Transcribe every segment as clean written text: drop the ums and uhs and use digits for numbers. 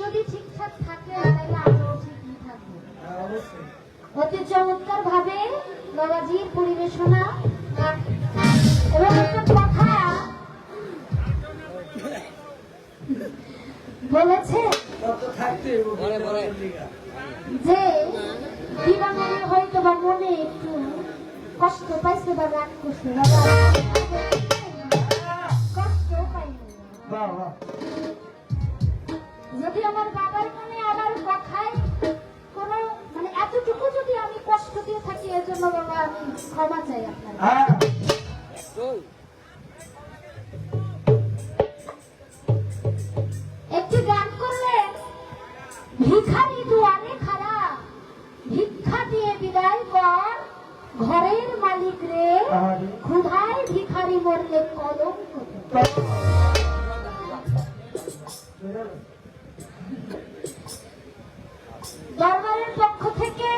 যদি ঠিকঠাক থাকে তাহলে আমরাও ঠিকই থাকবো। অতি চমৎকার ভাবে বাবাজির পরিবেশনা এবং একটা কথা বলেছে যে দিবাঙ্গনে হয়তো বা মনে একটু কষ্ট পাইছে বা রাগ করছে, কষ্ট পাইনি। যদি আমার বাবার মনে আমার কথায় কোন মানে এতটুকু যদি আমি কষ্ট দিয়ে থাকি এর জন্য বাবা আমি ক্ষমা চাই আপনার। একটি গান করলেন, ভিখারি দুয়ারে খাড়া ভিক্ষা দিয়ে বিদায় কর, ঘরের মালিক রে ক্ষুধায় ভিখারি মরলে কলঙ্ক। দরবারের পক্ষ থেকে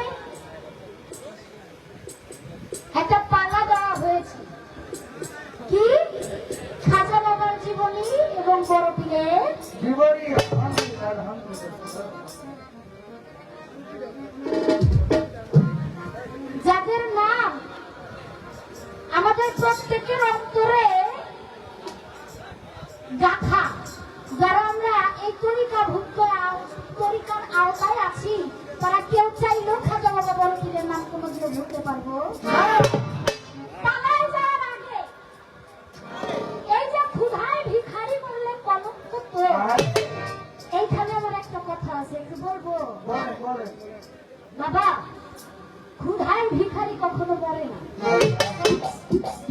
একটা পালা দেওয়া হয়েছে, কি খাজা বাবার জীবনী এবং বড় পীরের জীবনী। যাদের নাম আমাদের প্রত্যেকের অন্তরে গাথা, যারা আমরা এই তরিকার আওতায় আছি, তারা কেউ চাইলেও খাজা বাবা বড় পীরের নাম কোনোদিনও ভুলতে পারবো পালায় যাওয়ার আগে এই যে ক্ষুধায় ভিখারি বললে কলঙ্ক তো, এইখানে আমার একটা কথা আছে, একটু বলবো? বাবা, ক্ষুধায় ভিখারি কখনো বলে না।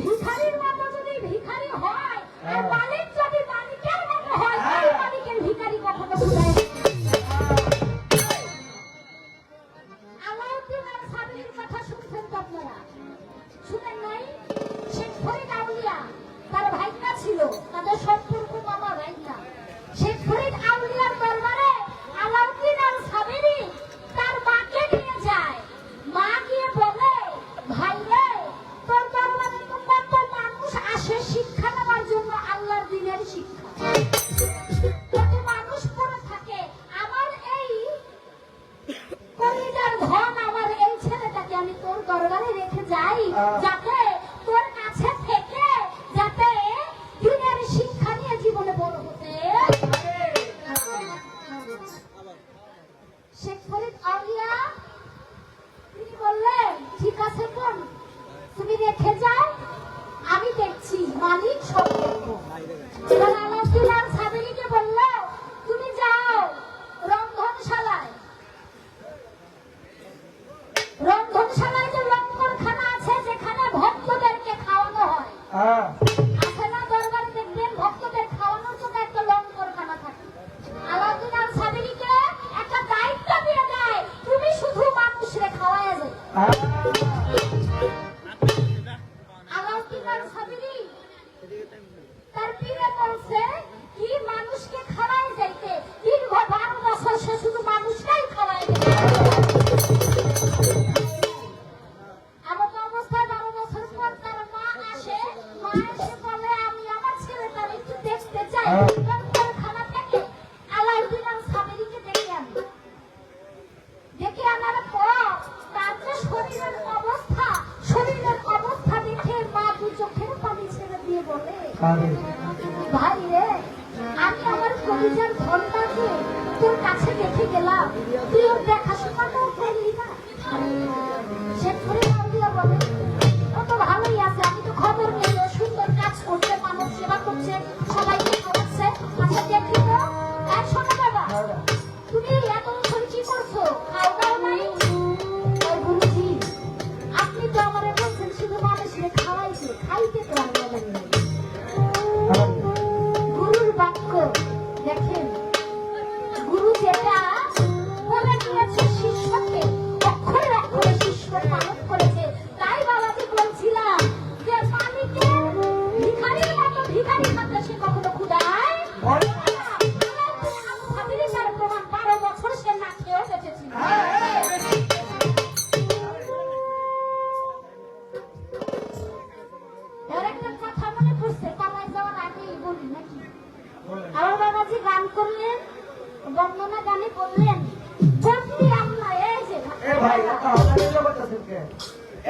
ভিখারির মতো যদি ভিখারি হয় আর মালিক যদি মালিকের মতো হয়, তাহলে মালিকের ভিখারি কখনো ক্ষুধায়। আলাউদ্দিন আল সাবিরির কথা শুনছেন তো আপনারা? শুনেন নাই? শেখ ফরিদ আউলিয়া তার ভাইটা ছিল, তাদের সম্পর্ক মামা ভাইটা। শেখ ফরিদ আউলিয়ার দরবারে আলাউদ্দিন আল সাবিরি তার মাকে নিয়ে যায়। মা গিয়ে বলে, ভাই রে, তোর দরবারে তো কত মানুষ আসে শিক্ষা নেওয়ার জন্য, আল্লাহর দ্বীনের শিক্ষা, কত মানুষ পড়ে থাকে, আমার এই কলিজার ধন, আমার এই ছেলেটাকে আমি তোর দরবারে রেখে যাই, যাতে তোর কাছে থেকে যাতে দ্বীনের শিক্ষা নিয়ে জীবনে বড় হতে। শেখ ফরিদ আউলিয়া তিনি বললেন, ঠিক আছে বোন, তুমি রেখে যাও, আমি দেখছি, মালিক সব দেখবো। এবার আলাউদ্দিন আল সাবিরিকে বলল, তুমি যাও রন্ধনশালায়, রন্ধনশালায় যে লঙ্গরখানা আছে, যেখানে ভক্তদেরকে খাওয়ানো হয়, আছে না দরবারে দেখবেন ভক্তদের খাওয়ানোর জন্য একটা লঙ্গরখানা থাকে। আলাউদ্দিন আল সাবিরিকে একটা দায়িত্ব দিয়ে দেয়, তুমি শুধু মানুষরে খাওয়ায় যাও। আলাউদ্দিন আল সাবিরি তার পীরে বলছে কি মানুষকে খাওয়ায় যাইতে, দীর্ঘ 12 বছর সে শুধু মানুষটাই খাওয়ায় যেতে। এমন অবস্থায় 12 বছর পর তার মা আসে, মা এসে বলে, আমি আমার ছেলেটার একটু দেখতে চাই। খানা থেকে আলাউদ্দিন আল সাবিরিকে ডেকে আনবে। ডেকে আনার পর তার যে শরীরের অবস্থা দেখে মা দু চোখের পানি ছেড়ে দিয়ে বলে, ভাই রে, আমি আমার কলিজার ধনটাকে তোর কাছে রেখে গেলাম, তুই ওর দেখা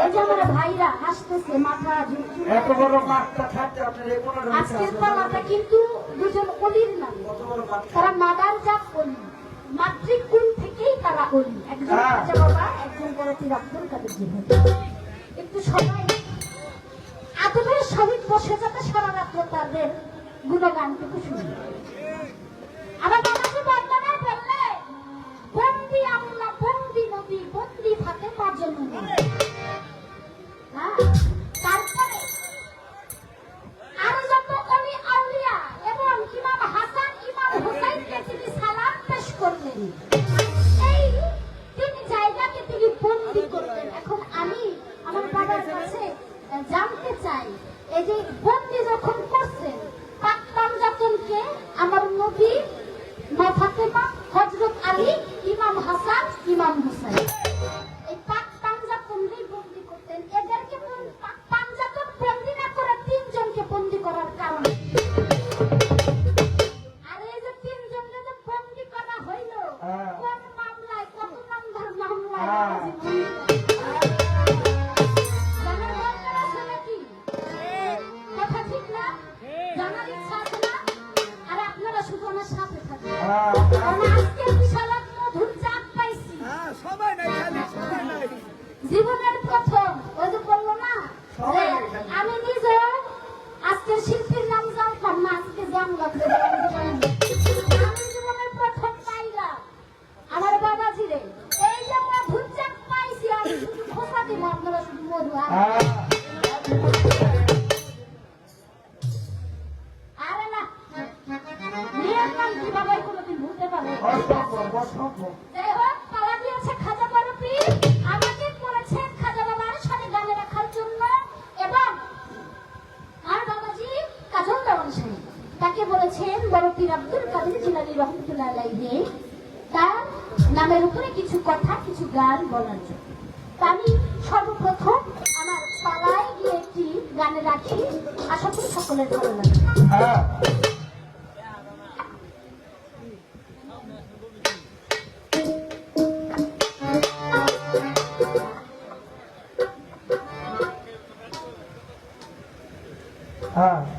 এই যে আমার ভাইরা হাসতেছে, মাথা ঝুঁকি। এত বড় মাঠটা থাকতে আপনার এই কোনো আজকের পালাটা কিন্তু দুজন অলির নাম। তারা মাদার জাত অলি, মাতৃকুল থেকেই তারা অলি। একজন খাজা বাবা, একজন বরতির আব্দুল কাদের জিলানী। একটু সবাই আদরের সহিত বসে যাতে সারা রাত্র তাদের গুণগানটুকু শুনি। আমার বাবাকে বর্ণনা করলে বন্দি আল্লাহ, বন্দি নবী, বন্দি থাকে পাঁচজন নবী। তারপরে আরো যত অলি আউলিয়া এবং ইমাম হাসান, ইমাম হুসাইনকে তিনি সালাম পেশ করলেন। এই তিন জায়গাকে তিনি বন্দি করলেন। এখন আমি আমার বাবার কাছে জানতে চাই, এই যে বন্দি যখন করছেন পাক পাঞ্জাতনকে, আমার নবী, মা ফাতেমা, হযরত আলী, ইমাম হাসান, ইমাম হুসাইন, এই পাক পাঞ্জাতনকেই বন্দি করতেন। এদেরকে পাক পাঞ্জাতন বন্দি না করে তিনজনকে বন্দি করার কারণ, আর এই যে তিনজনকে যে বন্দি করা হইল কোন মামলায়, কত নাম্বার মামলায়? জানার দরকার আছে নাকি? কথা ঠিক না? জানার ইচ্ছা আছে না? আর আপনারা শুধু আমার সাথে থাকুন। কারণ আজকে বিশাল এক মধুর চাপ পাইছি। জীবনের প্রথম, ওই যে বললো না, আমি নিজেও আজকের শিল্পীর নাম জানতাম না, আজকে জানলাম। আমি জীবনের প্রথম পাইলাম আমার বাবাজিরে। এই যে মধুর চাপ পাইছি, আমি শুধু খোসা দিব, আপনারা শুধু মধু। আরে না, মেয়ের নাম কিভাবে কোনোদিন ভুলতে পারে? যাই হোক, পালা দিয়েছে খাজা বড় পীর, আমাকে করেছে খাজা বাবার সাথে গানে রাখার জন্য। এবং আর বাবাজি কাজল দেওয়ান সাহেব, তাকে বলেছেন বড় পীর আব্দুল কাদের জিলানী রহমতুল্লাহ আলাইহি তার নামের উপরে কিছু কথা, কিছু গান বলার জন্য। তা আমি সর্বপ্রথম আমার পালায় গিয়ে একটি গানে রাখি, আশা করি সকলের ভালো লাগে। Oh,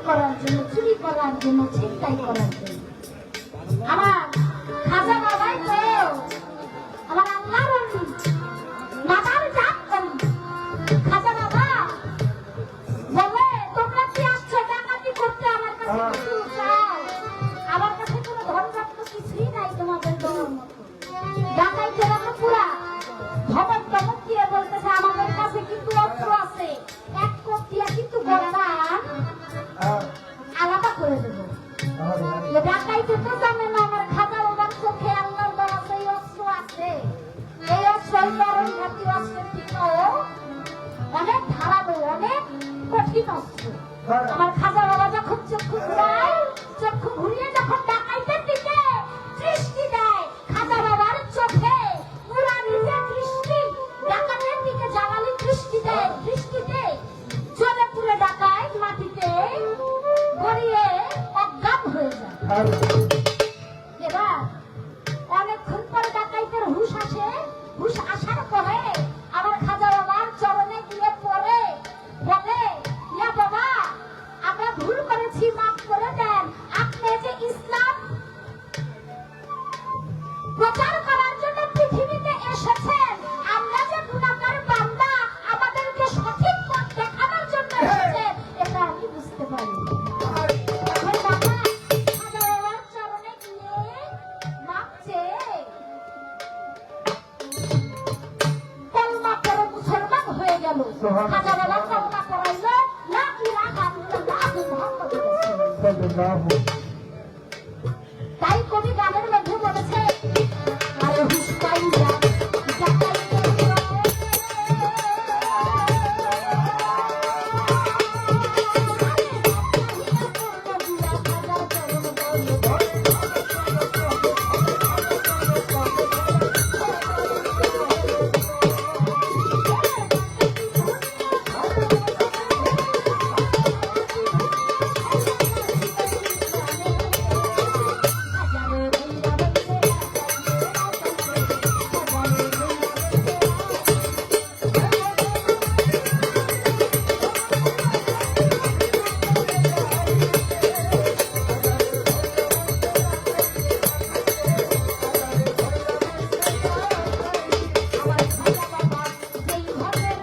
করার জন্য, চুরি করার জন্য, ছিনতাই করার জন্য। আমার খাজা বাবাই তো আমার আল্লাহর মাতার জাত করেন। খাজা বাবা বলে, তোমরা কি আসছো ডাকাতি করতে আমার কাছে কিছু চাও? আমার কাছে কোনো ধনরত্ন কিছুই নাই তোমাদের দেওয়ার মতো। ডাকাইতেরা তো পুরা ধমক টমক দিয়ে বলতেছে, আমাদের কাছে কিন্তু অস্ত্র আছে, এক কোপ দিয়া কিন্তু গলা আলাদা করে দেবো। ডাকাইতে তো জানে না আমার খাজা বাবার চোখে আল্লাহর দেওয়া সেই অস্ত্র আছে। এই অস্ত্র নরম জাতীয় অস্ত্রের থেকেও অনেক ধারালো, অনেক কঠিন অস্ত্র। আমার খাজা বাবা যখন চক্ষু ঘুরায়, চক্ষু ঘুরিয়ে যখন ডাকাইতের দিকে দৃষ্টি দেয়, খাজা বাবার চোখে নুরানি যে দৃষ্টি, ডাকাতের দিকে জালালি দৃষ্টি দেয়, দৃষ্টিতে জ্বলে পুড়ে ডাকাইত মাটিতে গড়িয়ে অজ্ঞান হয়ে যায়। এবার অনেকক্ষণ পরে ডাকাইতের হুঁশ আসে। হুঁশ আসার পরে আমার খাজা বাবার চরণে গিয়ে পড়ে বলে, ইয়া বাবা, আমরা ভুল করেছি, মাফ করে দেন। আপনি যে ইসলাম প্রচার করার জন্য পৃথিবীতে এসেছেন, আমরা যে গুনাহগার বান্দা, আমাদেরকে সঠিক পথ দেখানোর জন্য এসেছেন, এটা আমি বুঝতে পারি। এখন বাবা খাজা বাবার চরণে গিয়ে মাপ চেয়ে কলমা পড়ে মুসলমান হয়ে গেল। খাজা বাবা কলমা পড়াইল, লা ইলাহা ইল্লাল্লাহু মুহাম্মাদুর রাসূলুল্লাহ। তাই কবি গানের মধ্যে বলেছে, আরে হুশ পাইয়া ডাকাইতের দল, আমার খাজা বাবা যেই ঘরের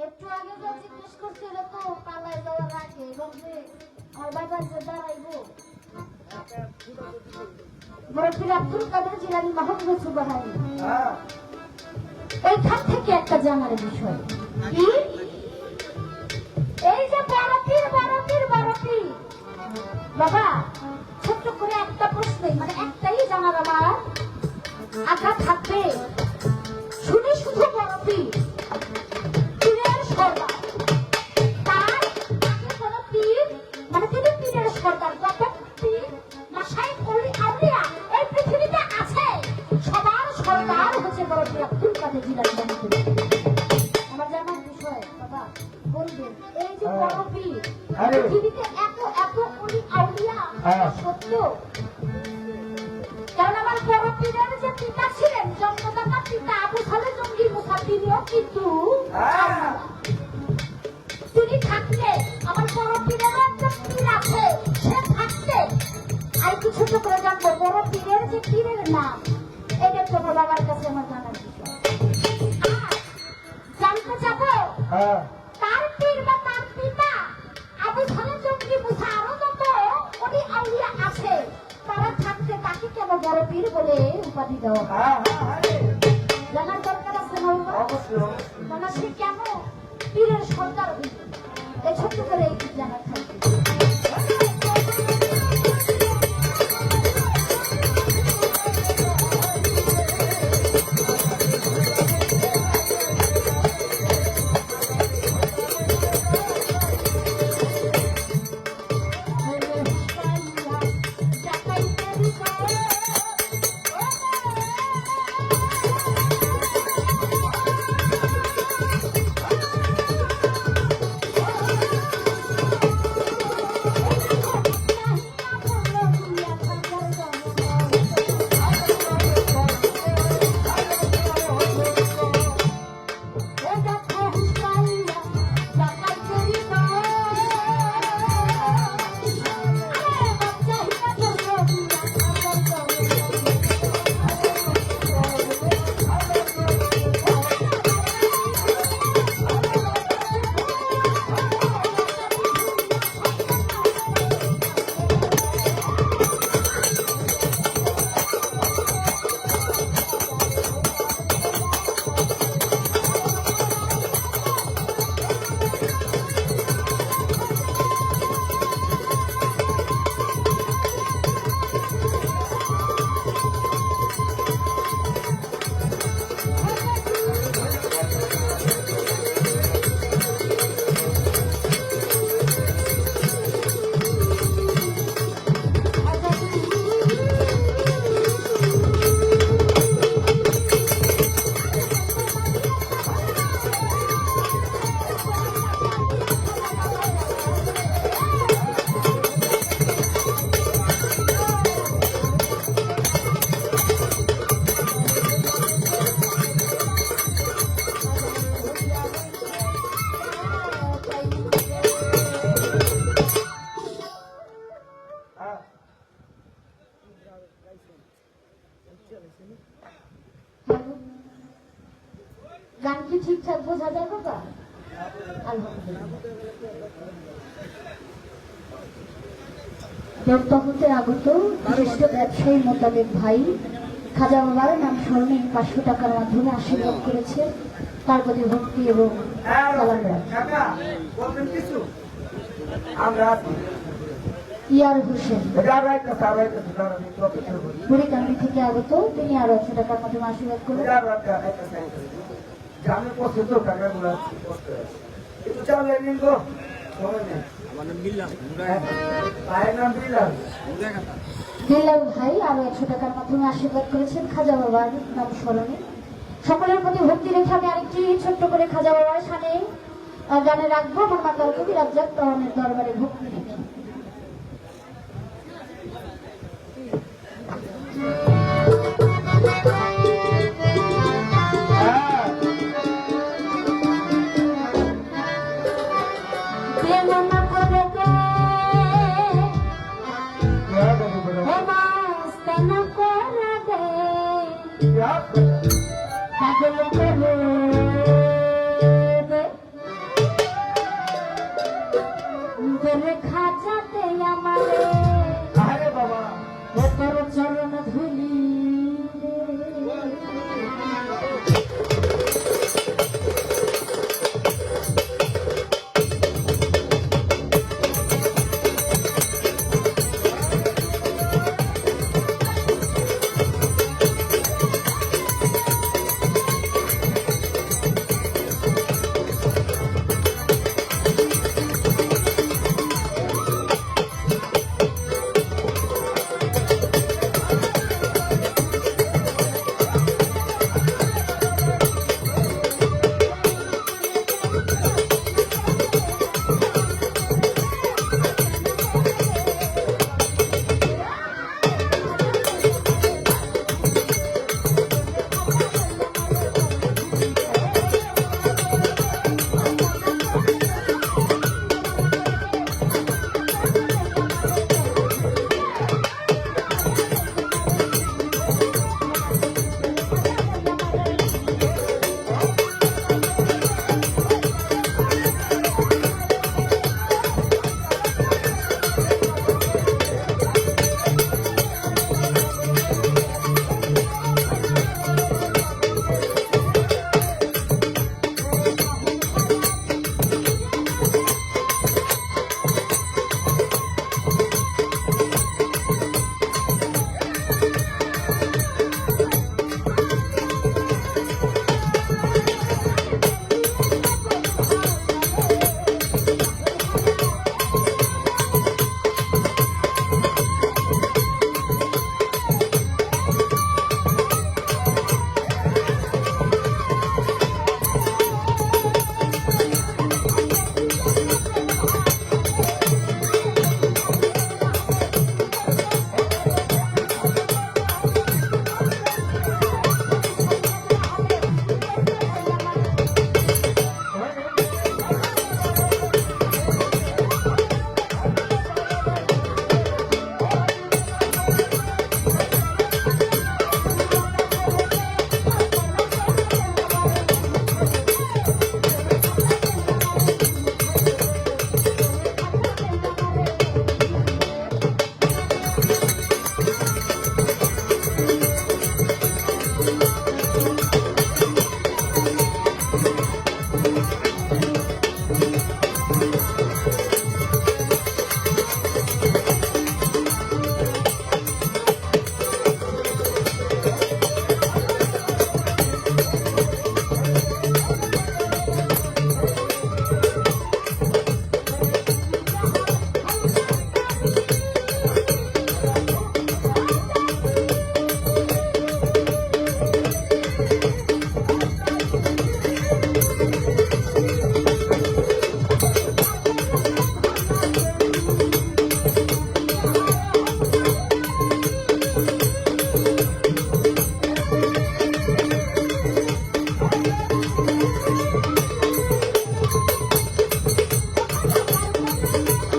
একটু আগে তো জিজ্ঞেস করছিল তো পালায় যাওয়ার আগে, এবং যে আমার বাবার যে দাঁড়াইবো মুরব্বী আব্দুল কাদের জিলানী মাহমুদ সুবহানী, এইখান থেকে একটা জানার বিষয় কি, এই যে বড়পীর বড়পীর বড়পীর বাবা, ছোট্ট করে একটা প্রশ্নই, মানে একটাই জানার আমার আশা থাকবে, শুনি শুধু বড়পীর পীরের সর্দার, তার আগে কোনো পীর, মানে তিনি পীরের সর্দার, যত পীর মাশায়েখ ওলি আউলিয়া এই পৃথিবীতে আছে, সবার সর্দার আরে। পৃথিবীতে এত এত অলি আউলিয়া হ্যাঁ। সত্য। কারণ আমার বড় পীরের যে পিতা ছিলেন জন্মদাতা পিতা আবু সালেহ জঙ্গি মুসা তিনিও কিন্তু হ্যাঁ। তিনি থাকলে আমার বড় পীরের যে পীর আছে সে থাকতে আর একটু ছোট করে জানবো বড় পীরের যে পীরের নাম এটা তোমার বাবার কাছে আমার জানার বিষয়। আর জানতে চাবো হ্যাঁ। তার পীর বা তার পিতা আবু সালেহ জঙ্গি মুসা আরো যত অলি আউলিয়া আছে তারা থাকতে তাকে কেন বড় পীর বলে উপাধি দেওয়া হয়? হ্যাঁ, হ্যাঁ, আরে। জানার দরকার আছে না বাবা? অবশ্যই। মানে সে কেন পীরের সর্দার হইল এই ছোট্ট করে এই জানার থাকবে। হ্যাঁ। গান কি ঠিকঠাক বোঝা যায় বাবা? আলহামদুলিল্লাহ। দেবতাহতে আগত বিশিষ্ট ব্যবসায়ী মোতাবেক ভাই খাজা বাবার নাম স্মরণে 500 টাকার মাধ্যমে আশীর্বাদ করেছে তার প্রতি ভক্তি এবং হ্যাঁ, সালাম রাখি। কাকা, বলবেন কিছু? আমরা আছি। ইয়ার হোসেন এটা রাইট কথা, রাইট কথা, দাঁড়ান, একটু অপেক্ষা করি। বুড়িকান্দি থেকে আগত তিনি আরো 100 টাকার মাধ্যমে আশীর্বাদ করলেন। এটা রাইট কথা, রাইট কথা। জানে পছন্দ কাকাগুলো করতে হয়। একটু চালিয়ে নিন গো, সময় নেই। আমার নাম বিল্লাল হ্যাঁ, ভাইয়ের নাম বিলাল। দিল্লাল ভাই আরো 100 টাকার মাধ্যমে আশীর্বাদ করেছেন খাজা বাবার নাম স্মরণে। সকলের প্রতি ভক্তি রেখে আমি আরেকটি ছোট্ট করে খাজা বাবার সামনে গানে রাখবো আমার মাতার কবি রাজ্জাক তরণের দরবারে ভক্তি রেখে। হ্যাঁ। প্রেম না করে দে, হ্যাঁ, দাদু বলো। হে মাস্তানা করে দে, হ্যাঁ। পাগল করে দে। তোরে খাজাতে আমারে আরে বাবা, তোর চরণ ধুলি Thank you.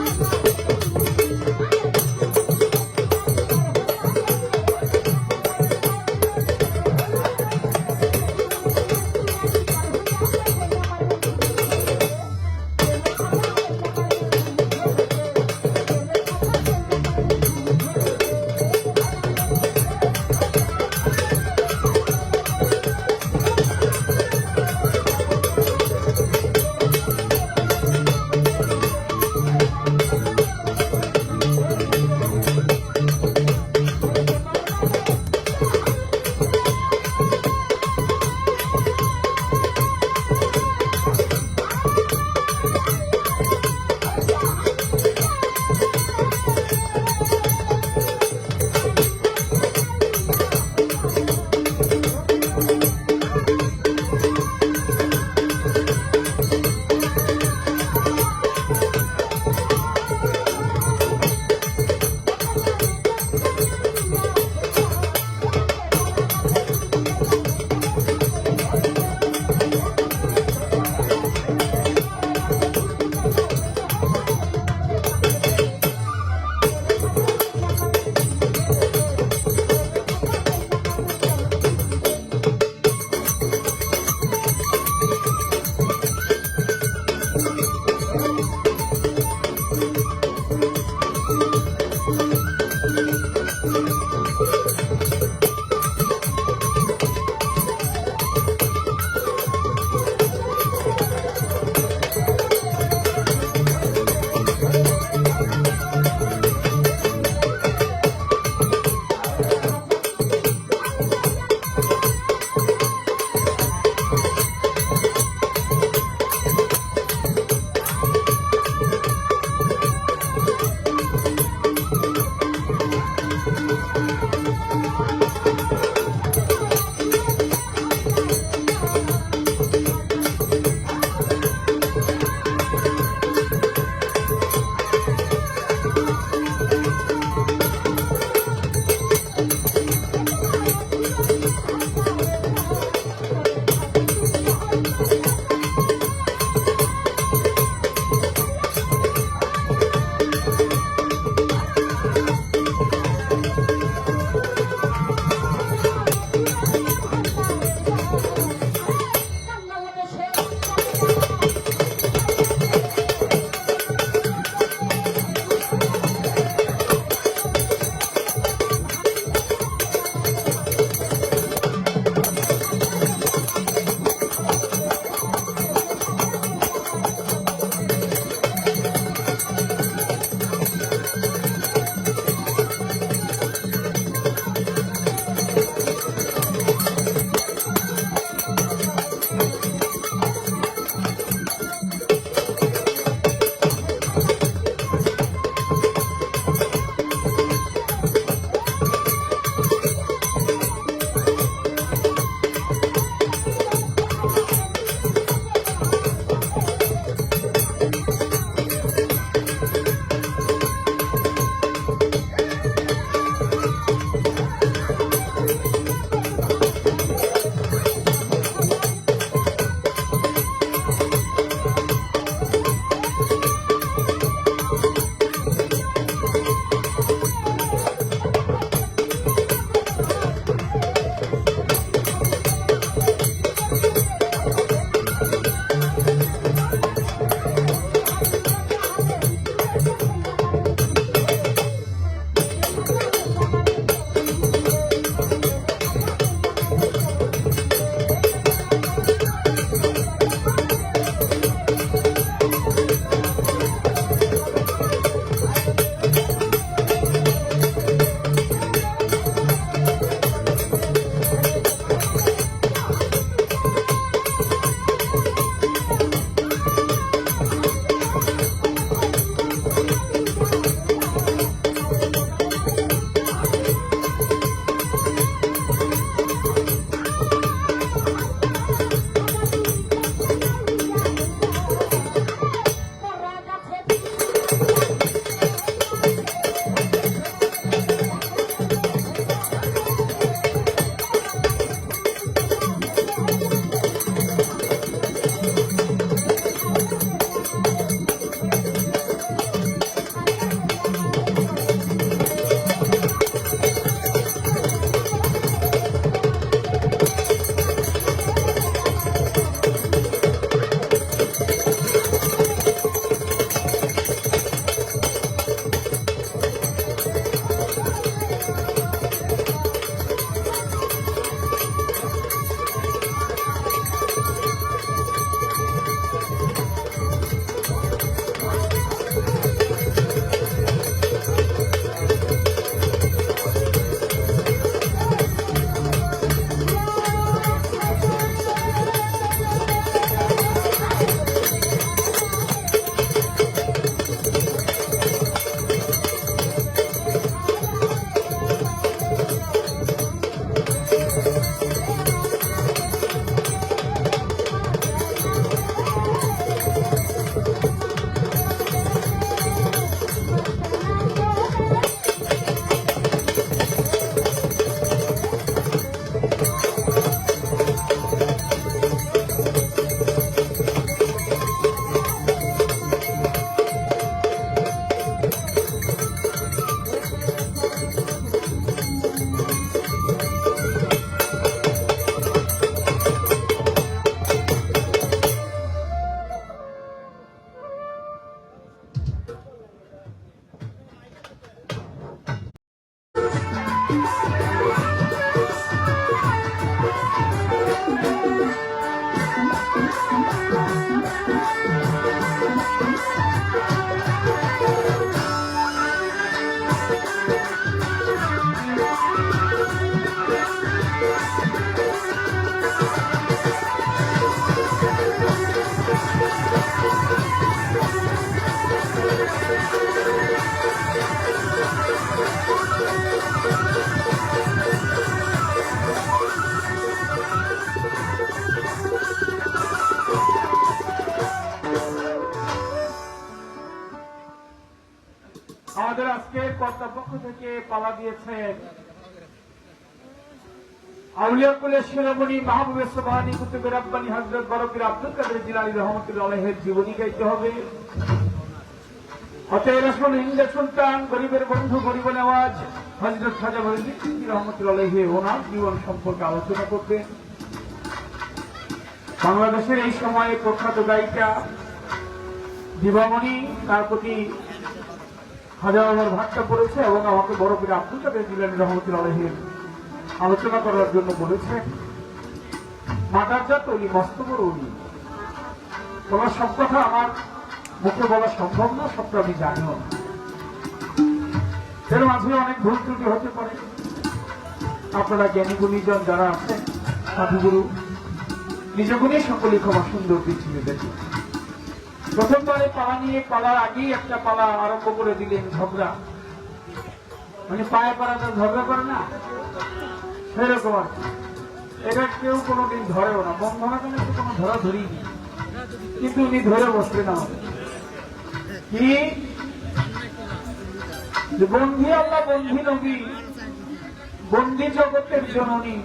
আমাদের আজকে কর্তৃপক্ষ থেকে পালা দিয়েছে আউলিয়া কুলের শিরোমণি মাহবুবে সুবহানী কুতুবে রাব্বানী হযরত বরকবীর আব্দুল কাদের জিলানী রাহমাতুল্লাহ আলাইহির জীবনী গাইতে হবে। অতএব রাসূল হিন্দ সুলতান গরিবের বন্ধু গরিব নওয়াজ হযরত খাজা মঈনুদ্দিন চিশতি রাহমাতুল্লাহ আলাইহি ওনার জীবন সম্পর্কে আলোচনা করবে। বাংলাদেশের এই সময়ে প্রখ্যাত গায়িকা দিবামণি তার প্রতি হাজার হাজার ভাট্টা পড়েছে এবং আমাকে বরকবীর আব্দুল কাদের জিলানী রাহমাতুল্লাহ আলাইহির আলোচনা করার জন্য বলেছে। মাদারজাত অলি, মস্ত বড় অলি। তোমার সব কথা আমার মুখে বলা সম্ভব না, সবটা আমি জানিও না। এর মাঝে অনেক ভুল ত্রুটি হতে পারে। আপনারা জ্ঞানী গুণীজন যারা আছেন, সাধুগুরু, নিজ গুণে সকলে ক্ষমা সুন্দর পৃথিবী দেখে। প্রথমবারে পালা নিয়ে পালার আগেই একটা পালা আরম্ভ করে দিলেন ঝগড়া। মানে পায়ে পাড়াটা ঝগড়া করে না, সেরকম আর কি। এটা কেউ কোনোদিন ধরেও না, বন্ধনা কেন কোনো ধরা ধরিনি, কিন্তু উনি ধরে বসলেন আমাদের কি যে বন্ধি আল্লাহ, বন্ধি নবী, বন্ধি জগতের জননী।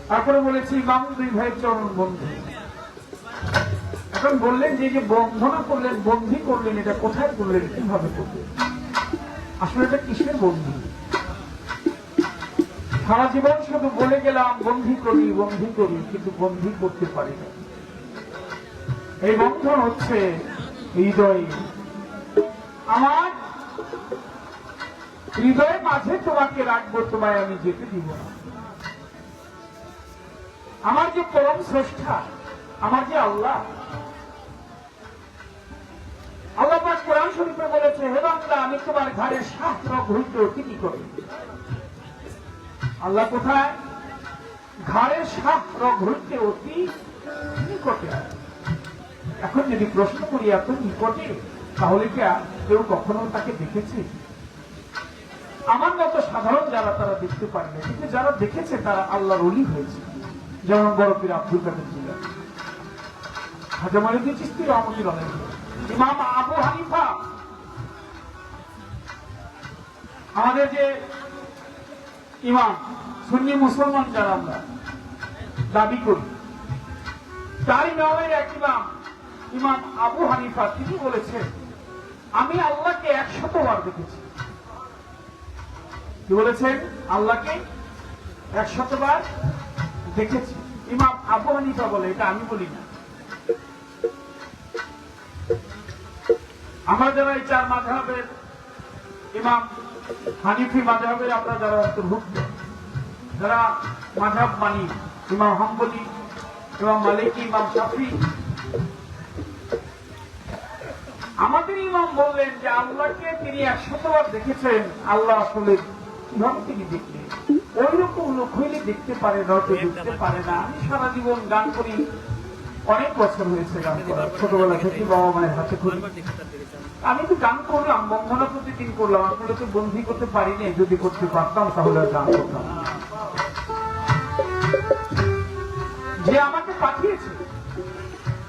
তারপরে বলেছি ইমাম দুই ভাইয়ের চরণ বন্ধু। এখন বললেন যে যে বন্ধনা করলেন, বন্ধি করলেন, এটা কোথায় করলেন, কিভাবে করলেন? আসলে এটা কিসের বন্ধি? সারা জীবন শুধু বলে গেলাম বন্ধি করি বন্ধি করি, কিন্তু বন্ধি করতে পারি না। এই বন্ধন হচ্ছে হৃদয়। আমার হৃদয়ের মাঝে তোমাকে রাখবো, তোমায় আমি যেতে দিব না। আমার যে পরম স্রষ্টা, আমার যে আল্লাহ, আল্লাহ পাক কোরআন শরীফে বলেছে, হে বান্দা আমি তোমার ঘাড়ের শাস্ত্র ঘুরতে অতিথি করি। আল্লাহ কোথায়? ঘাড়ের শাস্ত্র ঘুরতে অতি নিকটে। এখন যদি প্রশ্ন করি এত নিকটে, তাহলে কি কেউ কখনো তাকে দেখেছে? আমার মতো সাধারণ যারা তারা দেখতে পারে না, কিন্তু যারা দেখেছে তারা আল্লাহর ওলি হয়েছে। যেমন বরকবীর আব্দুল কাদের জিলানী, খাজা মঈনুদ্দিন চিশতি রাহমাতুল্লাহ আলাইহি, ইমাম আবু হানিফা, আমাদের যে ইমাম সুন্নি মুসলমান যারা আমরা দাবি করি, তারই নামের এক ইমাম ইমাম আবু হানিফা, তিনি বলেছেন আমি আল্লাহকে 100 বার দেখেছি। কি বলেছেন? আল্লাহকে 100 বার দেখেছি। ইমাম আবু হানিফা বলে, এটা আমি বলি না। আমরা যারা এই চার মাযহাবের ইমাম হানিফি মাযহাবের আমরা যারা অন্তর্ভুক্ত, যারা মাযহাব মানি, ইমাম হাম্বলি, ইমাম মালিকি, ইমাম শাফি, আমাদের ইমাম বললেন যে আল্লাহকে তিনি 100 বার দেখেছেন। আল্লাহ আসলে কিভাবে তিনি দেখলেন? ওই রকম লোক হইলে দেখতে পারে, নয়তো দেখতে পারে না। আমি সারা জীবন গান করি, অনেক বছর হয়েছে গান করা, ছোটবেলা থেকে বাবা মায়ের হাতে করি। আমি তো গান করলাম, বন্ধনা প্রতিদিন করলাম, আসলে তো বন্ধি করতে পারিনি। যদি করতে পারতাম তাহলে গান করতাম। যে আমাকে পাঠিয়েছে,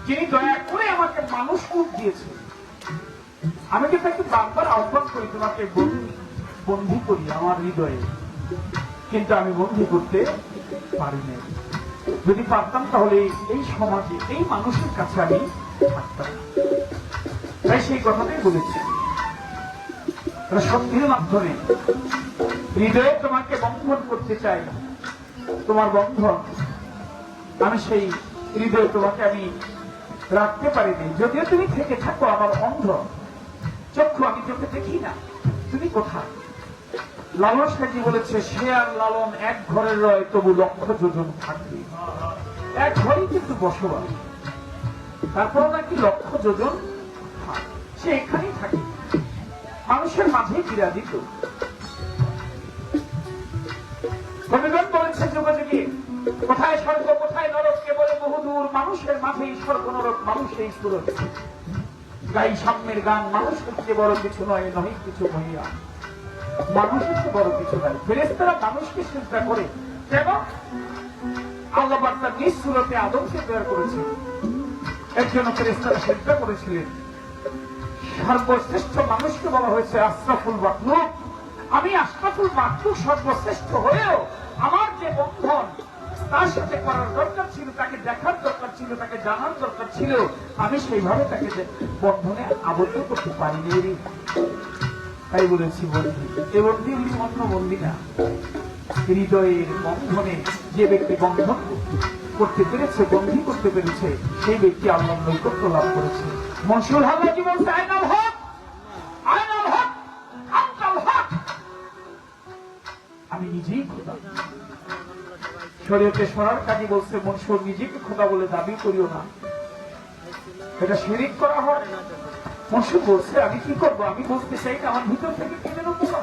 যিনি দয়া করে আমাকে মানুষ রূপ দিয়েছে, আমি কি তাকে বারবার আহ্বান করি তোমাকে বন্ধি করি আমার হৃদয়ে, কিন্তু আমি বন্ধি করতে পারি না। যদি পারতাম তাহলে এই সমাজে এই মানুষের কাছে আমি থাকতাম। তাই সেই কথাটাই বলেছি, সন্ধির মাধ্যমে হৃদয়ে তোমাকে বন্ধন করতে চাই। তোমার বন্ধন আমি সেই হৃদয়ে তোমাকে আমি রাখতে পারিনি। যদিও তুমি থেকে থাকো আমার অন্ধ চক্ষু, আমি চোখে দেখি না, তুমি কোথায়? লালন সাহেজি বলেছে, সে আর লালন এক ঘরের রয়, তবু 1,00,000 যোজন থাকবে। এক ঘরেই কিন্তু বসবাস, তারপর নাকি 1,00,000 যোজন সে এখানেই থাকে, মানুষের মাঝেই বিরাজিত। কবিগণ বলেছে যুগযুগে, কোথায় স্বর্গ কোথায় নরক, কেবল বহুদূর, মানুষের মাঝেই স্বর্গ নরক, মানুষেই সুরজ। গাই সাম্যের গান, মানুষ হচ্ছে বড় কিছু নয়, নয় কিছু মহিয়া, মানুষ হচ্ছে বড় কিছু নয়। ফেরেশতারা মানুষকে চিন্তা করে, এবং আল্লাহ পাক তার নিজ সূরতে আদমকে তৈরি করেছেন। এর জন্য ফেরেশতারা চিন্তা করেছিলেন সর্বশ্রেষ্ঠ মানুষকে বলা হয়েছে আশরাফুল মাখলুক। আমি আশরাফুল মাখলুক সর্বশ্রেষ্ঠ হয়েও আমার যে বন্ধন তার সাথে করার দরকার ছিল, তাকে দেখার দরকার ছিল, তাকে জানার দরকার ছিল, আমি সেইভাবে তাকে বন্ধনে আবদ্ধ করতে পারিনি। তাই বলেছি বন্ধু, এ বন্ধু অন্য বন্ধি না, হৃদয়ের বন্ধনে যে ব্যক্তি বন্ধন করতে পেরেছে, বন্দী করতে পেরেছে, সেই ব্যক্তি আল্লাহর নৈকট্য লাভ করেছে। মনসুর হাল্লা কি বলছে? আইনাল হক, আইনাল হক, আনতাল হক। আমি নিজেই খোদা। শরীয়তে সরার কাজী বলছে মনসুর নিজেকে খোদা বলে দাবি করিও না, এটা শিরিক করা হয়। মনসুর বলছে আমি কি করবো, আমি বলতে চাই না, আমার ভিতর থেকে কি যেন মনে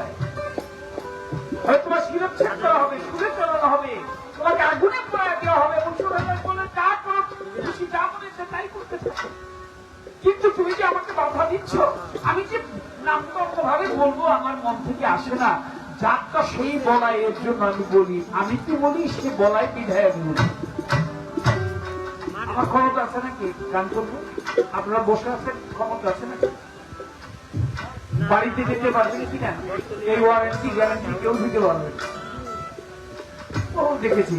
হয় তোমার শিরক ছেদ করা হবে, সুরে চালানো হবে, তোমাকে আগুনে পোড়া দেওয়া হবে। মনসুর হাল্লা বলে যা করো, খুশি যা মনে হচ্ছে তাই করতে থাকো, কিন্তু তুমি যে আমাকে বাধা দিচ্ছ, আমি যে নামকর্ম ভাবে বলবো আমার মন থেকে আসে না, যারটা সেই বলায়, এর জন্য আমি বলি। আমি কি বলি সে বলায় বিধায় আমি বলি। আমার ক্ষমতা আছে নাকি গান করবো? আপনারা বসে আছেন, ক্ষমতা আছে নাকি? বাড়িতে যেতে পারবেন কিনা এই ওয়ারেন্টি গ্যারান্টি কেউ দিতে পারবে? ও দেখেছি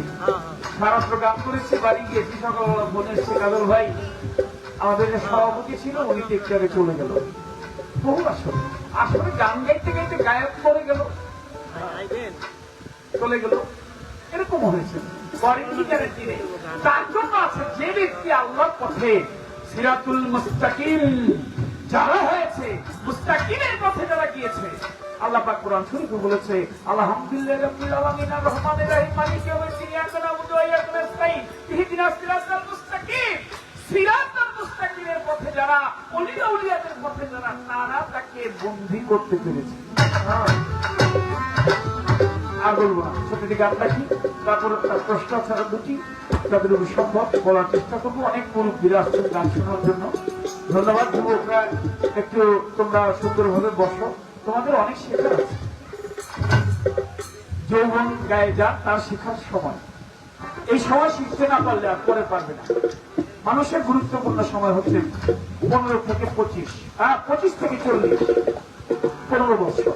সারাত্র গান করেছে, বাড়ি গিয়েছি, সকালবেলা ফোন এসছে, কাজল ভাই আমাদের যে সভাপতি ছিল উনি টেকচারে চলে গেল। বহু আসলে আসলে গান গাইতে গাইতে গায়ক করে গেল, চলে গেল, এরকম হয়েছে। তার জন্য আছে যে ব্যক্তি আল্লাহর পথে সিরাতুল মুস্তাকিম যারা হয়েছে, মুস্তাকিমের পথে যারা গিয়েছে, আল্লাহ পাক কোরআন শরীফে বলেছে আলহামদুলিল্লাহি রাব্বিল আলামিন আর রহমানির রহিম মালিকি ইয়াউমিদ্দিন ইয়্যাকা না'বুদু ওয়া ইয়্যাকা নাস্তাঈন ইহদিনাস সিরাতাল মুস্তাকিম। সিরাতাল মুস্তাকিমের পথে যারা, ওলিয়া উলিয়াদের পথে যারা, তারা তাকে বন্দী করতে পেরেছে। আর বলবো না, ছোটটি গান রাখি, তারপর তার প্রশ্ন ছাড়া দুটি, তাদের সম্ভব বলার চেষ্টা করবো। অনেক মুরব্বীরা আসছেন গান শোনার জন্য। ধন্যবাদ। যুবকরা একটু তোমরা সুন্দরভাবে বসো, তোমাদের অনেক শেখার আছে। যৌবন গায়ে যান, তার শেখার সময়, এই সময় শিখতে না পারলে আর পরে পারবে না। মানুষের গুরুত্বপূর্ণ সময় হচ্ছে 15 থেকে 25, 25 থেকে 40, 15 বছর,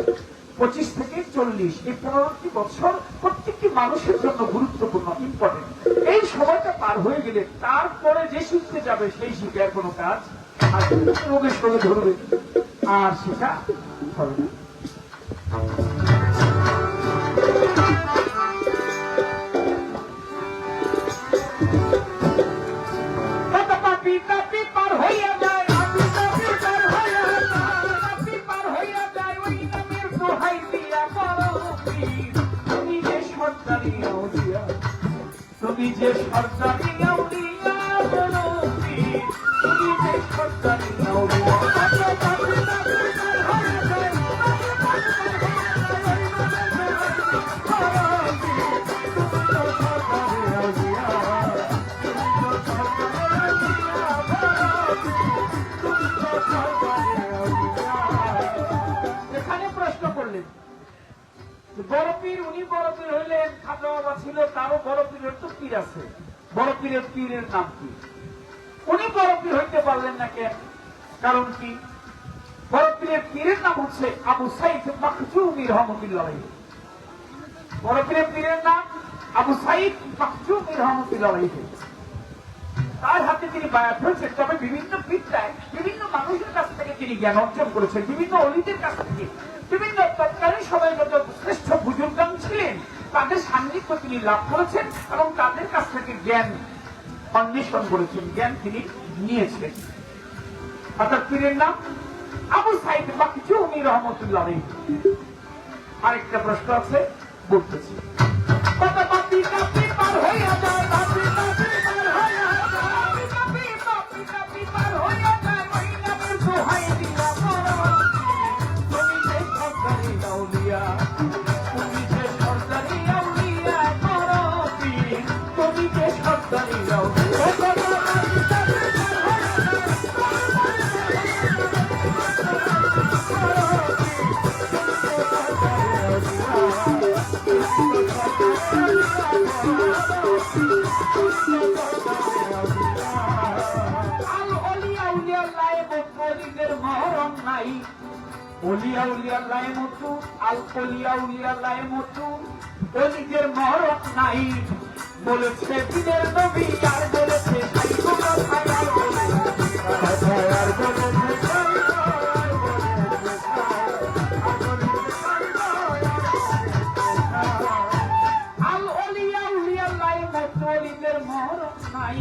25 থেকে 40, এই 15টি বছর প্রত্যেকটি মানুষের জন্য গুরুত্বপূর্ণ, ইম্পর্টেন্ট। এই সময়টা পার হয়ে গেলে তারপরে যে শিখতে যাবে সেই শিখার কোনো কাজ আর রোগের সঙ্গে ধরবে, আর শেখা হবে না। তুমি যে সরকারি আউলিয়া বলবি, তুমি যে সরকারি আউলিয়া, এখানে প্রশ্ন করলেন বড় পীর, উনি বড় পীর হইলেন, খাজা বাবা ছিল, তারও বড় পীরের তো পীর আছে, বড় পীরের পীরের নাম কি? উনি বড় পীর হইতে পারলেন না কেন? কারণ কি? বড় পীরের পীরের নাম হচ্ছে আবু সাইদ মাখজুমি রহমতুল্লাহ। বড় পীরের পীরের নাম আবু সাইদ মাখজুমি রহমতুল্লাহ। তার হাতে তিনি বায়াত হয়েছেন, তবে বিভিন্ন বিদ্যায় বিভিন্ন মানুষের কাছ থেকে তিনি জ্ঞান অর্জন করেছেন, বিভিন্ন অলিদের কাছ থেকে, বিভিন্ন তৎকালীন সময়ে যত শ্রেষ্ঠ বুজুর্গান ছিলেন তাদের সান্নিধ্য তিনি লাভ করেছেন এবং তাদের কাছ থেকে জ্ঞান অন্বেষণ করেছেন, জ্ঞান তিনি নিয়েছেন। অর্থাৎ পীরের নাম আবু সাইদ মাখজুমি রহমতুল্লাহ। আরেকটা প্রশ্ন আছে, বলতেছি অলিয়া উলিয়ার রায় মতো আল অলিয়া উলিয়ার রায় মতো অলিদের মহরত নাই বলেছে দিনের নবী আর বলেছে সাইকো কথায় আর বলেছে আর বলেছে আল অলিয়া উলিয়ার রায় মতো অলিদের মহরত নাই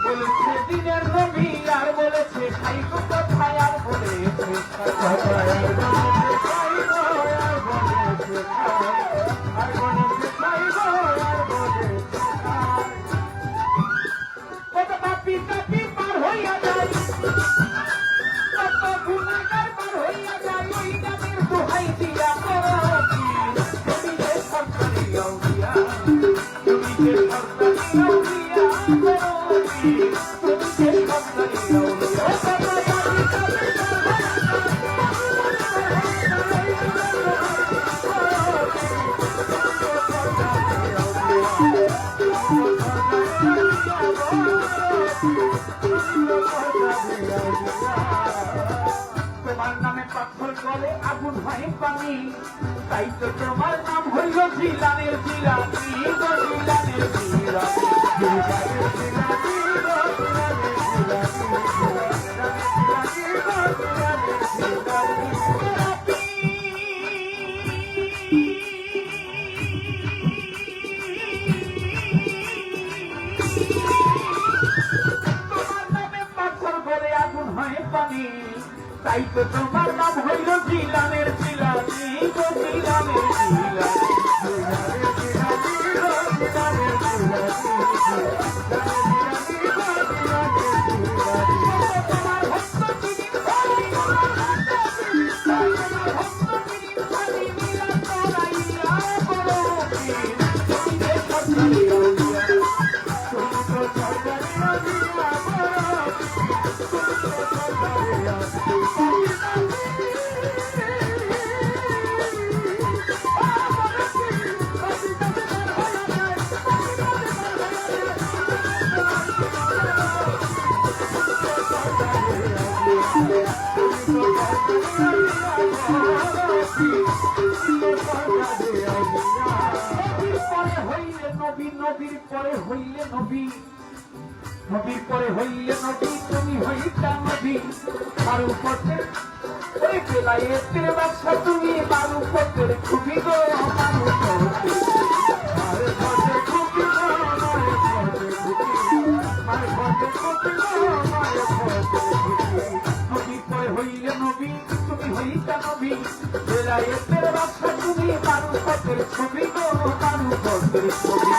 বলেছে দিনের নবী আর বলেছে সাইকো কথায় আর বলেছে কত পাপি পাপি পার হইয়া যায় কত গুনাহগার পার হইয়া যায় ওই গানের দোহাই দিয়া তুমি যে সরকারি আউলিয়া তুমি যে সরকারি আউলিয়া তুমি যে সরকারি আউলিয়া তোমার নামে পাথর গলে আগুন হয় পানি তাই তো তোমার নাম হইল জিলানের জিলানি জিলানের তাই তো তোমার নাম হইল জিলানের জিলানি জিলানের তোমার ভক্ত নবীর পরে হইলে নবী নবীর পরে হইলে নবী তুমি হইতা নবী বারু পথের ওই বেলায়েতের ব্যবসা তুমি বারু পথের খুবই গো বারু নবীর পরে হইলে নবী তুমি হইতা নবী বেলায়েতের ব্যবসা তুমি বারু পথের ছবি গো বারু পথের ছবি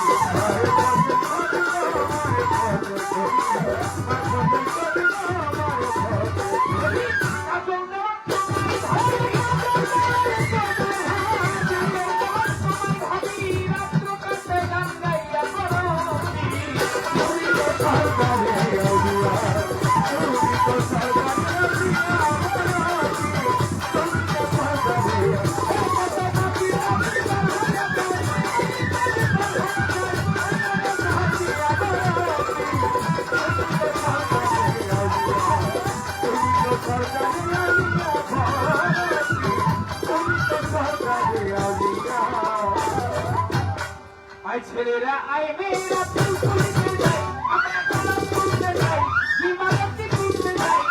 আই ছেলেরা আই মেয়েরা ফুল তুলতে যাই আমরা গোলাপ তুলতে যাই বিমানটি তুলতে যাই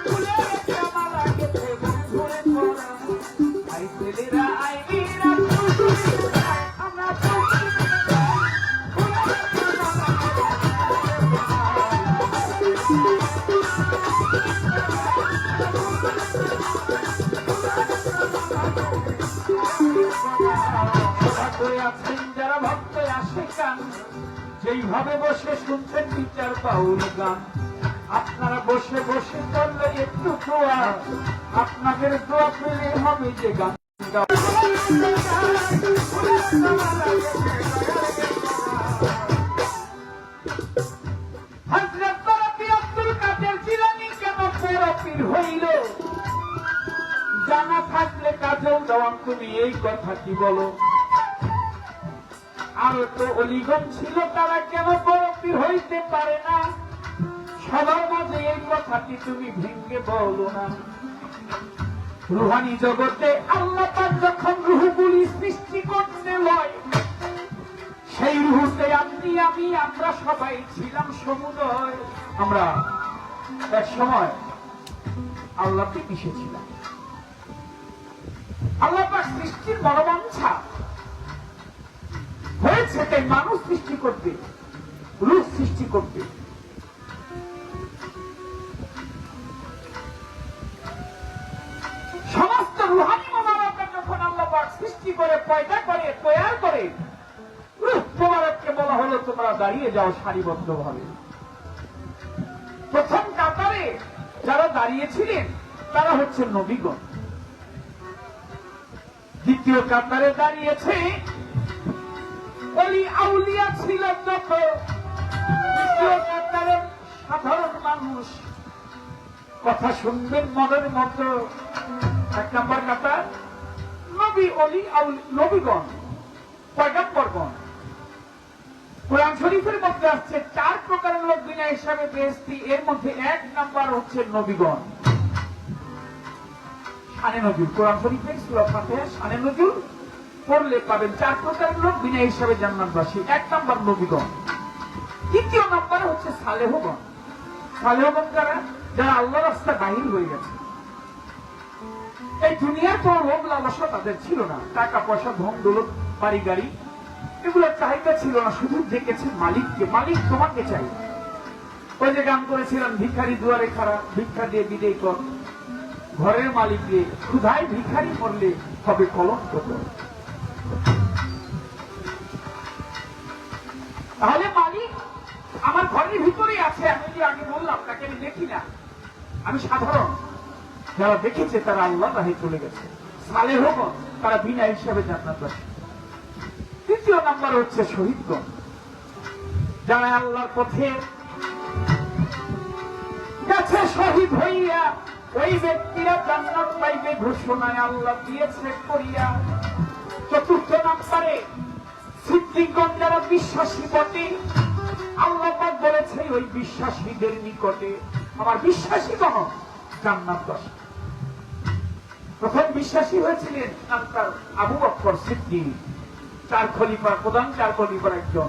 ফুলের একটা মালা গেঁথে ধরে পড়া আই ছেলেরা আই মেয়েরা ফুল তুলতে যাই আমরা ফুল তুলতে যাই ফুলের একটা মালা গেঁথে আছেন যারা ভক্ত আসে কান যেইভাবে বসে শুনছেন বিচার বাউল গান আপনারা বসে বসে চললে একটু দোয়া আপনাদের দোয়া পেলে হবে যে গান হযরত বারাপি আব্দুল কাদের জিলানী কেন পীর হইল জানা থাকলে কাজেও দেওয়ান তুমি এই কথা কি বলো আরো তো অলিগণ ছিল তারা কেন বড় পীর হইতে পারে না সবার মাঝে এই কথাটি তুমি ভেঙ্গে বলো না রুহানি জগতে আল্লাহ পাক যখন রুহগুলি সৃষ্টি করতে লয়, সেই রুহুতে আপনি আমি আমরা সবাই ছিলাম সমুদয়। আমরা এক সময় আল্লাহকে মিশেছিলাম। আল্লাহ পাক সৃষ্টির মনোবাঞ্ছা হয়েছে তাই মানুষ সৃষ্টি করবে, রূহ সৃষ্টি করবে। সমস্ত রুহানি মোবারককে যখন আল্লাহ পাক সৃষ্টি করে, পয়দা করে, তৈরি করে, রূহ মোবারককে বলা হলো তোমরা দাঁড়িয়ে যাও সারিবদ্ধ ভাবে। প্রথম কাতারে যারা দাঁড়িয়েছিলেন তারা হচ্ছে নবীগণ। দ্বিতীয় কাতারে দাঁড়িয়েছে ওলি আউলিয়া ছিল যত। তৃতীয় কাতারে সাধারণ মানুষ, কথা শুনবেন মনের মতো। এক নম্বর কাতার নবী, অলি, নবীগণ, পয়গম্বরগণ। কোরআন শরীফের মধ্যে আসছে 4 প্রকারের লোক বিনা হিসাবে বেহেশতি। এর মধ্যে 1 নাম্বার হচ্ছে নবীগণ। শানে নজুল, কোরআন শরীফের সূরা ফাতিহা শানে নজুল পড়লে পাবেন 4 প্রকারের লোক বিনা হিসাবে জান্নাতবাসী। 1 নাম্বার নবীগণ। দ্বিতীয় নাম্বার হচ্ছে সালেহগণ। সালেহগণ যারা আল্লাহর রাস্তায় বাহির হয়ে গেছে। এই দুনিয়ার কোনো লোভ লালসা তাদের ছিল না। টাকা পয়সা, ধন দৌলত, বাড়ি গাড়ি, এগুলোর চাহিদা ছিল না। শুধু দেখেছে মালিককে। মালিক তোমাকে চাই। ওই যে গান করেছিলেন, ভিখারি দুয়ারে খাড়া, ভিক্ষা দিয়ে বিদেয় কর। ঘরের মালিক দিয়ে ক্ষুধায় ভিখারি মরলে হবে কলঙ্ক। তাহলে মালিক আমার ঘরের ভিতরেই আছে। আমি যে আগে বললাম তাকে আমি দেখি না, আমি সাধারণ। যারা দেখেছে তারা আল্লাহ রাহে চলে গেছে। সালেহগণ তারা বিনা হিসাবে জান্নাতবাসী। তৃতীয় নাম্বার হচ্ছে শহীদগণ, যারা আল্লাহর পথে গেছে শহীদ হইয়া। ওই ব্যক্তিরা জান্নাত পাইবে ঘোষণায় আল্লাহ দিয়েছে করিয়া। চতুর্থ নাম্বারে সিদ্দিকগণ, যারা বিশ্বাসী বটে। আল্লাহ পাক বলেছে ওই বিশ্বাসীদের নিকটে আমার বিশ্বাসীগণ জান্নাতবাসী। প্রথম বিশ্বাসী হয়েছিলেন নাম তার আবু বকর সিদ্দিক। 4 খলিফার প্রধান, 4 খলিফার একজন।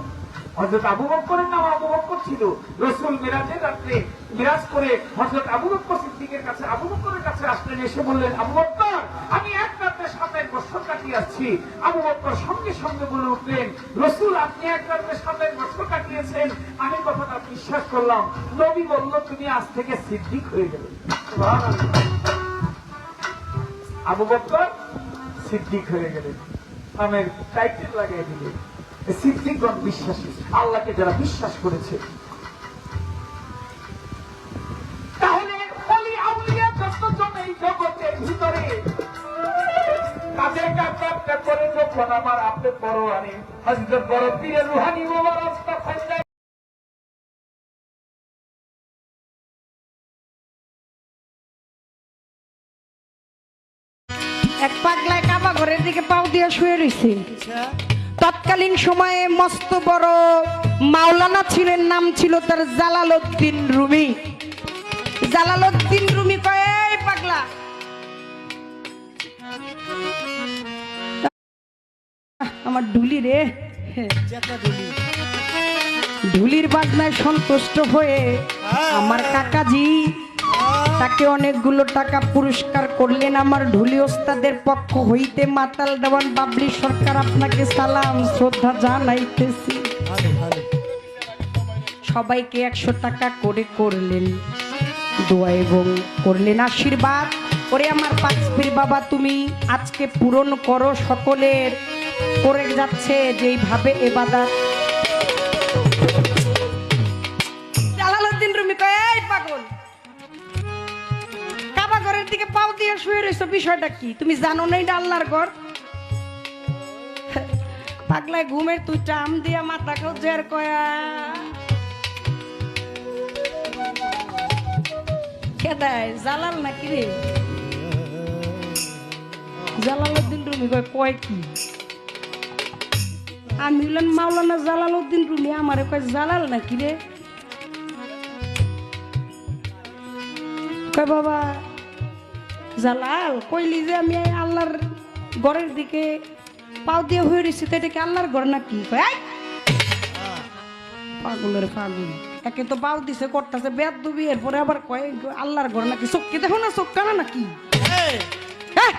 হযরত আবু বকরের নাম আবু বকর ছিল। রাসূল মিরাজের রাতে মিরাজ করে হযরত আবু বকর সিদ্দিকের কাছে, আবু বকরের কাছে আসলেন। এসে বললেন, আবু বকর, আমি এক রাতে 27 বছর কাটিয়ে আসছি। আবু বকর সঙ্গে সঙ্গে বলে উঠলেন, রাসূল আপনি এক রাতে 27 বছর কাটিয়েছেন, আমি কথাটা বিশ্বাস করলাম। নবী বলল তুমি আজ থেকে সিদ্দিক হয়ে গেলে। সুবহানাল্লাহ। আবু বকর সিদ্দিক হয়ে গেলেন, নামের টাইটেল লাগিয়ে দিলেন। সিদ্দিকগণ বিশ্বাসী, আল্লাহকে যারা বিশ্বাস করেছে। তাহলে ওলি আউলিয়া যতজন এই জগতের ভিতরে কাজের কাজটা করে যখন আমার আপনি বড় আনি হযরত বড় পীরের রুহানি মোবারক তখন এক পাগলায় কাবা ঘরের দিকে পাও দিয়ে শুয়ে রয়েছে। তৎকালীন সময়ে মস্ত বড় মাওলানা ছিলেন, নাম ছিল তার জালালউদ্দিন রুমি। জালালউদ্দিন রুমি কয়, এই পাগলা, আমার ঢুলি রে, ঢুলির বাজনায় সন্তুষ্ট হয়ে আমার কাকাজি তাকে অনেকগুলো টাকা পুরস্কার করলেন। আমার ঢুলি ওস্তাদের পক্ষ হইতে মাতাল দেওয়ান বাবলি সরকার আপনাকে সালাম শ্রদ্ধা জানাইতেছি। সবাইকে 100 টাকা করে করলেন দোয়া এবং করলেন আশীর্বাদ। ওরে আমার পাঁচপীর বাবা, তুমি আজকে পূরণ করো সকলের করে যাচ্ছে যেইভাবে ইবাদত। জালালউদ্দিন রুমি কয়, এই পাগল, কাবা ঘরের দিকে পাও দিয়ে শুয়ে রয়েছো, বিষয়টা কি? তুমি জানো না এটা আল্লাহর ঘর? পাগলায় ঘুমের তুই টাম দিয়া মাথা খাও জের কয়া কেদায় জালাল নাকি রে? জালালউদ্দিন রুমি কয় কি? আমি হলেন মাওলানা জালালউদ্দিন রুমি, আমারে কয় জালাল নাকি রে? কয় বাবা জালাল কইলি যে আমি এই আল্লাহর ঘরের দিকে পাও দিয়ে হয়ে রয়েছি, তো এটা কি আল্লাহর ঘর নাকি? কয়, "এই!" পাগলের পাগল, একে তো পাও দিছে করতেছে বেদ দুবি, এরপরে আবার কয় আল্লাহর ঘর নাকি। চোখকে দেখো না, চোখ কানা নাকি? হ্যাঁ?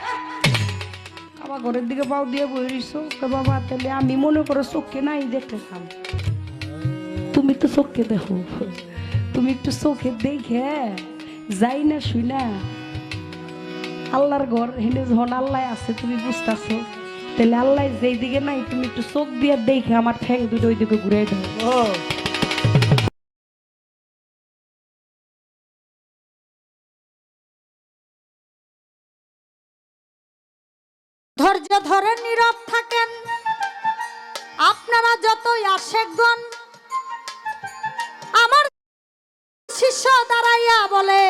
আবার ঘরের দিকে পাও দিয়ে বই রইছো। কয়, বাবা তাহলে আমি মনে করো চোখকে নাই দেখতেছাম, তুমি তো চোখকে দেখো, তুমি একটু চোখে দেখে যাই না শুই না আল্লাহর ঘর হেনে যখন আল্লাহ আছে তুমি বুঝতেছো, তাহলে আল্লাহ যেই দিকে নাই তুমি একটু চোখ দিয়ে দেখে আমার ঠ্যাং দুটো ওই দিকে ঘুরে দাও। ধৈর্য ধরে নীরব থাকেন আপনারা যতই আশেকগণ। আমার শিষ্য দাঁড়াইয়া বলে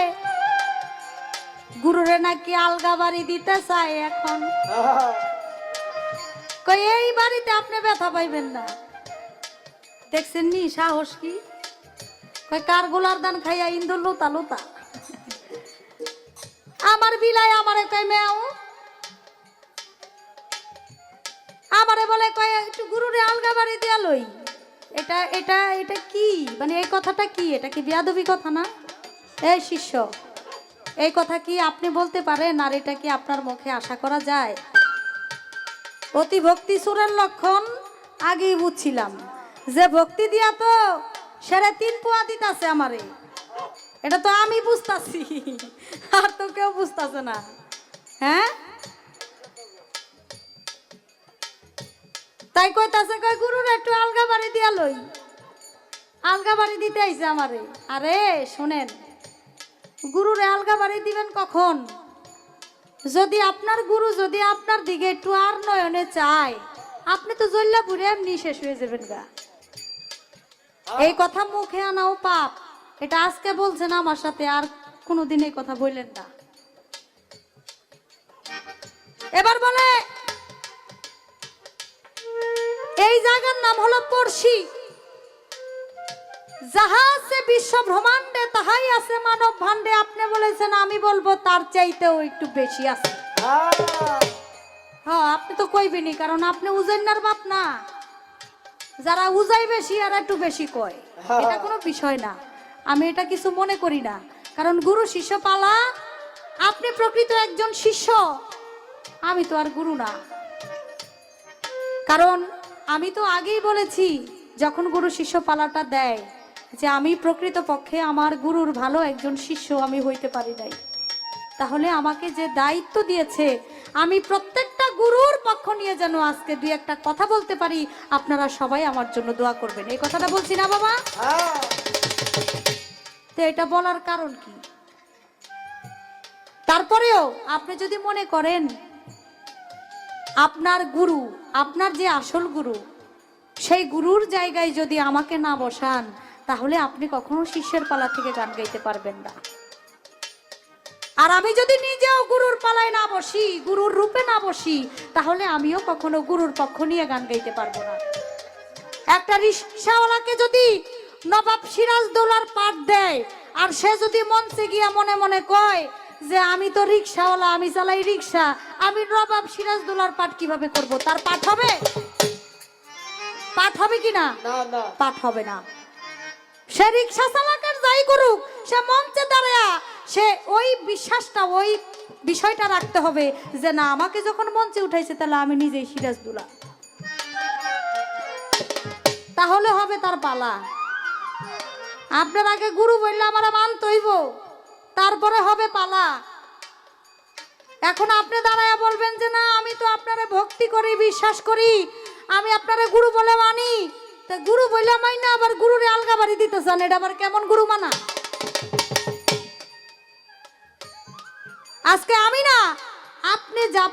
গুরুরে নাকি আলগা বাড়ি দিতে চায় এখন। কই এই বাড়িতে আপনি ব্যথা পাইবেন না, দেখছেন নি সাহস কি? কই কার গোলার দান খাইয়া ইন্দুর লোতা লোতা। আমার বিলাই আমারে কই মেও, আমারে বলে কয় একটু গুরুরে আলগা বাড়ি দিয়া লই। এটা এটা এটা কি মানে এই কথাটা কি? এটা কি বেয়াদবি কথা না? এই শিষ্য, এই কথা কি আপনি বলতে পারেন? আর এটা কি আপনার মুখে আশা করা যায়? অতি ভক্তি সুরের লক্ষণ আগেই বুঝছিলাম, যে ভক্তি দিয়া তো সেরে 3 পোয়া দিতাছে আমারে, এটা তো আমি বুঝতাছি, আর তো কেউ বুঝতাছে না। হ্যাঁ, তাই কইতাছে কই গুরুর একটু আলগা বাড়ি দিয়া লই, আলগা বাড়ি দিতে আইছে আমারে। আরে শুনেন, গুরুরে আলগা বাড়ি দিবেন কখন? যদি আপনার গুরু যদি আপনার দিকে একটু আর নয়নে চায়, আপনি তো জল্লা পুরে এমনি শেষ হয়ে যাবেন গা। এই কথা মুখে আনাও পাপ, এটা আজকে বলছেন আমার সাথে, আর কোনোদিন এই কথা বললেন না। এবার বলে এই জায়গার নাম হলো পড়শি, যাহা আছে বিশ্ব ব্রহ্মাণ্ডে তাহাই আছে মানব ভাণ্ডে। আপনি বলেছেন, আমি বলবো তার চাইতেও একটু বেশি আছে। হ্যাঁ, আপনি তো কইবেনই, কারণ আপনি উজাইনার বাপ না। যারা উজাই বেশি আর একটু বেশি কয়, এটা কোনো বিষয় না, আমি এটা কিছু মনে করি না। কারণ গুরু শিষ্য পালা, আপনি প্রকৃত একজন শিষ্য, আমি তো আর গুরু না। কারণ আমি তো আগেই বলেছি, যখন গুরু শিষ্য পালাটা দেয়, যে আমি প্রকৃত পক্ষে আমার গুরুর ভালো একজন শিষ্য আমি হইতে পারি নাই। তাহলে আমাকে যে দায়িত্ব দিয়েছে, আমি প্রত্যেকটা গুরুর পক্ষ নিয়ে যেন আজকে 2-1টা কথা বলতে পারি। আপনারা সবাই আমার জন্য দোয়া করবেন, এই কথাটা বলছি না বাবা? তো এটা বলার কারণ কি? তারপরেও আপনি যদি মনে করেন আপনার গুরু, আপনার যে আসল গুরু, সেই গুরুর জায়গায় যদি আমাকে না বসান, তাহলে আপনি কখনো শিষ্যের পালা থেকে গান গাইতে পারবেন না। আর আমি যদি নিজেও গুরুর পালায় না বসি, গুরুর রূপে না বসি, তাহলে আমিও কখনো গুরুর পক্ষ নিয়ে গান গাইতে পারবো না। একটা রিকশাওয়ালাকে যদি নবাব সিরাজদৌলার পাঠ দেয়, আর সে যদি মঞ্চে গিয়া মনে মনে কয় যে আমি তো রিকশাওয়ালা, আমি চালাই রিকশা, আমি নবাব সিরাজদৌলার পাঠ কিভাবে করব? তার পাঠ হবে? পাঠ হবে কিনা? পাঠ হবে না। সে রিকশা চালাকের যাই করুক, সে মঞ্চে দাঁড়ায়া সে ওই বিশ্বাসটা, ওই বিষয়টা রাখতে হবে যে না, আমাকে যখন মঞ্চে উঠাইছে তাহলে আমি নিজেই সিরাজদৌলা, তাহলে হবে তার পালা। আপনার আগে গুরু বললে আমার মানতে হইব, তারপরে হবে পালা। এখন আপনি দাঁড়ায়া বলবেন যে না, আমি তো আপনারে ভক্তি করি, বিশ্বাস করি, আমি আপনারে গুরু বলে মানি। তা গুরু বললে মাইনা আবার গুরুরে আলগা বাড়ি দিতে চান, এটা আবার কেমন গুরু মানা? আজকে আমি না, আপনি যা